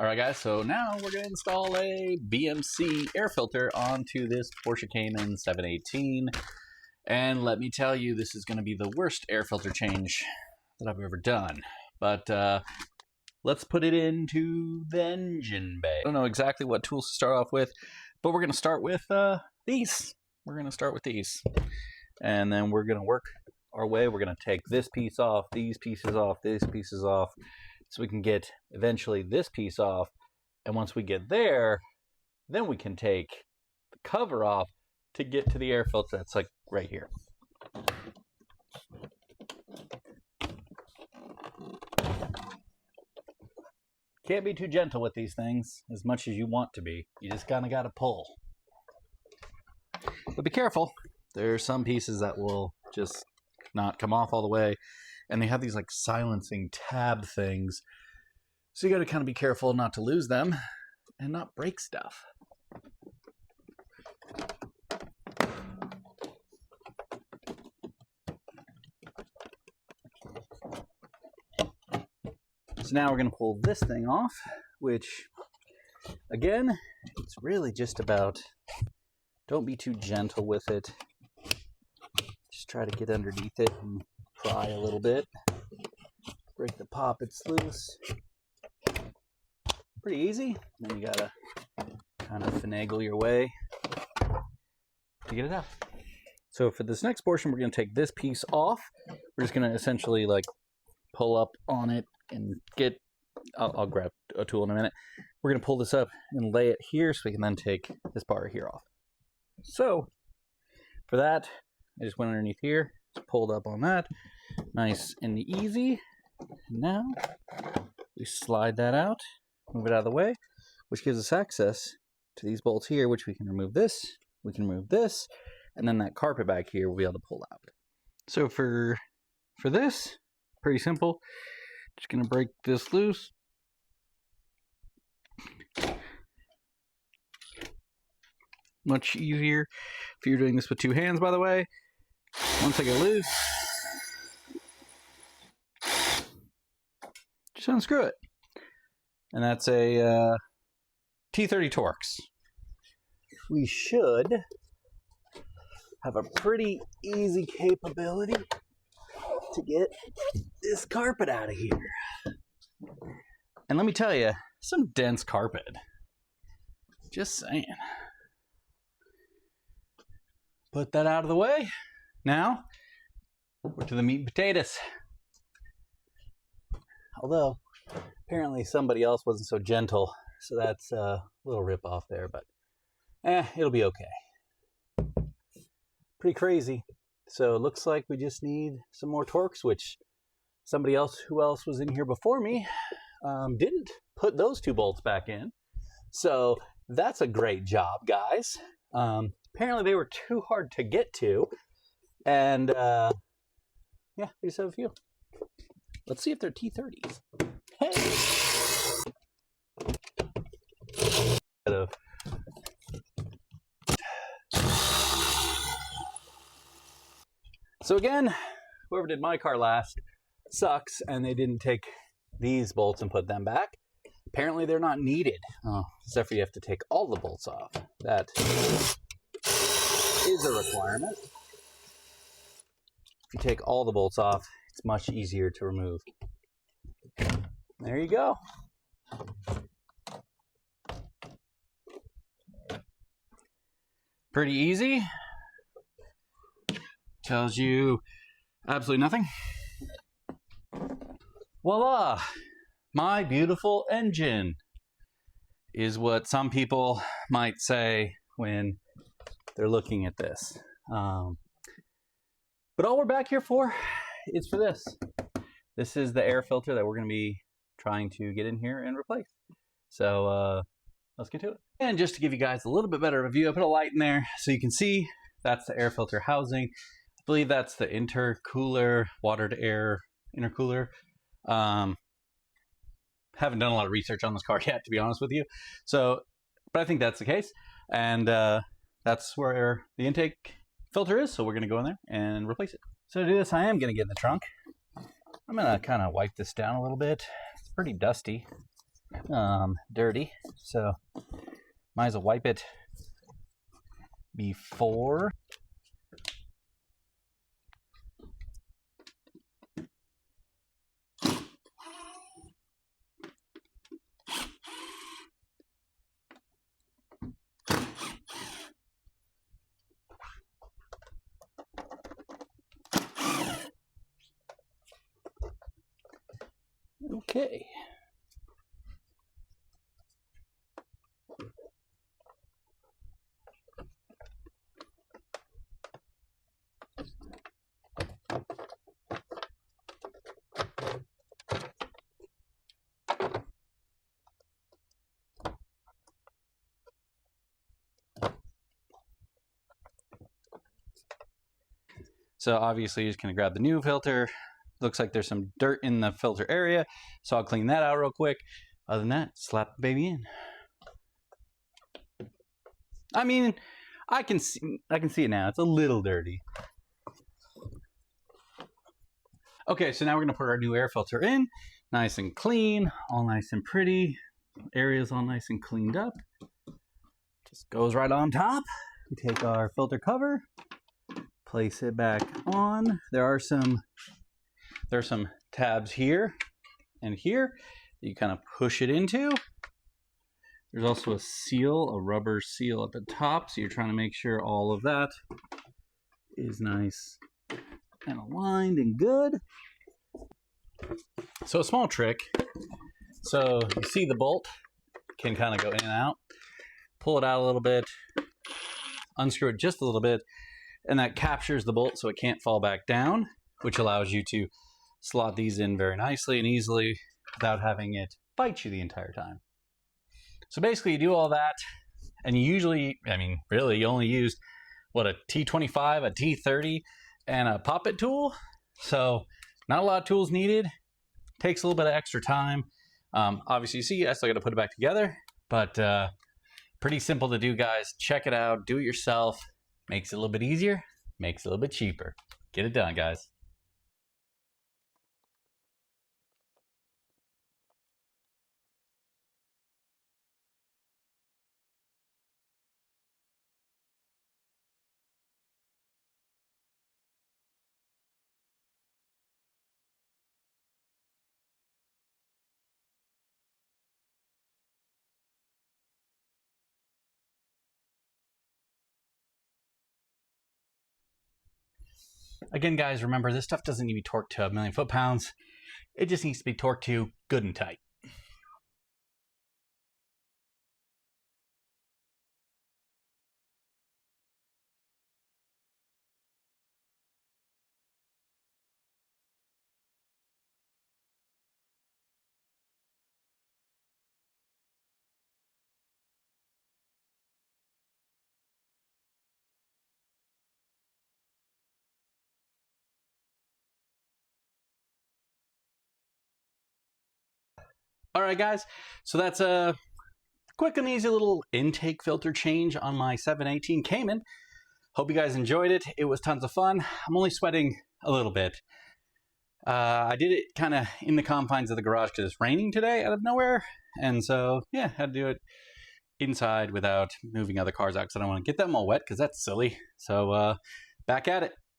Alright guys, so now we're going to install a BMC air filter onto this Porsche Cayman 718. And let me tell you, this is going to be the worst air filter change that I've ever done. But let's put it into the engine bay. I don't know exactly what tools to start off with, but we're going to start with these. We're going to start with these. And then we're going to work our way. We're going to take this piece off, these pieces off, these pieces off, so we can get eventually this piece off. And once we get there, then we can take the cover off to get to the air filter that's like right here. Can't be too gentle with these things as much as you want to be. You just kind of got to pull. But be careful. There are some pieces that will just not come off all the way. And they have these like silencing tab things. So you got to kind of be careful not to lose them and not break stuff. So now we're going to pull this thing off, which again, it's really just about, don't be too gentle with it. Just try to get underneath it and pry a little bit. Break the poppets loose. Pretty easy. Then you gotta kind of finagle your way to get it out. So for this next portion, we're gonna take this piece off. We're just gonna essentially like pull up on it and get, I'll grab a tool in a minute. We're gonna pull this up and lay it here so we can then take this part here off. So for that, I just went underneath here, just pulled up on that. Nice and easy. Now we slide that out, move it out of the way, which gives us access to these bolts here, which we can remove this, and then that carpet back here we'll be able to pull out. So for this, pretty simple. Just gonna break this loose. Much easier if you're doing this with two hands, by the way. Once I get loose, just unscrew it. And that's a T30 Torx. We should have a pretty easy capability to get this carpet out of here. And let me tell you, some dense carpet. Just saying. Put that out of the way. Now, we're to the meat and potatoes. Although, apparently somebody else wasn't so gentle, so that's a little rip off there, but it'll be okay. Pretty crazy. So it looks like we just need some more Torx, which somebody else who else was in here before me didn't put those two bolts back in. So that's a great job, guys. Apparently they were too hard to get to. And yeah, we just have a few. Let's see if they're T30s. Hey! So again, whoever did my car last sucks, and they didn't take these bolts and put them back. Apparently they're not needed. Oh, except for you have to take all the bolts off. That is a requirement. If you take all the bolts off, it's much easier to remove. There you go. Pretty easy. Tells you absolutely nothing. Voila! My beautiful engine is what some people might say when they're looking at this. But all we're back here for is for this. This is the air filter that we're going to be trying to get in here and replace. So let's get to it. And just to give you guys a little bit better of a view, I put a light in there so you can see that's the air filter housing. I believe that's the intercooler, water to air intercooler. Haven't done a lot of research on this car yet, to be honest with you. So, but I think that's the case. And that's where the intake filter is. So we're going to go in there and replace it. So to do this, I am going to get in the trunk. I'm going to kind of wipe this down a little bit. It's pretty dusty. dirty, so might as well wipe it before. Okay. So obviously you're just gonna grab the new filter. Looks like there's some dirt in the filter area, so I'll clean that out real quick. Other than that, slap the baby in. I mean, I can see it now. It's a little dirty. Okay, so now we're gonna put our new air filter in, nice and clean, all nice and pretty. Area's all nice and cleaned up. Just goes right on top. We take our filter cover, place it back on. There are some tabs here and here that you kind of push it into. There's also a seal, a rubber seal at the top, so you're trying to make sure all of that is nice and aligned and good. So a small trick, so you see the bolt can kind of go in and out. Pull it out a little bit, unscrew it just a little bit, and that captures the bolt so it can't fall back down, which allows you to slot these in very nicely and easily without having it bite you the entire time. So basically you do all that, and you usually, I mean, really you only used, what, a T25, a T30, and a poppet tool. So not a lot of tools needed. Takes a little bit of extra time. Obviously you see I still got to put it back together, but pretty simple to do, guys. Check it out, do it yourself. Makes it a little bit easier, makes it a little bit cheaper. Get it done, guys. Again, guys, remember, this stuff doesn't need to be torqued to 1,000,000 foot-pounds. It just needs to be torqued to good and tight. All right, guys, so that's a quick and easy little intake filter change on my 718 Cayman. Hope you guys enjoyed it. It was tons of fun. I'm only sweating a little bit. I did it kind of in the confines of the garage because it's raining today out of nowhere. And so, yeah, had to do it inside without moving other cars out because I don't want to get them all wet because that's silly. So back at it.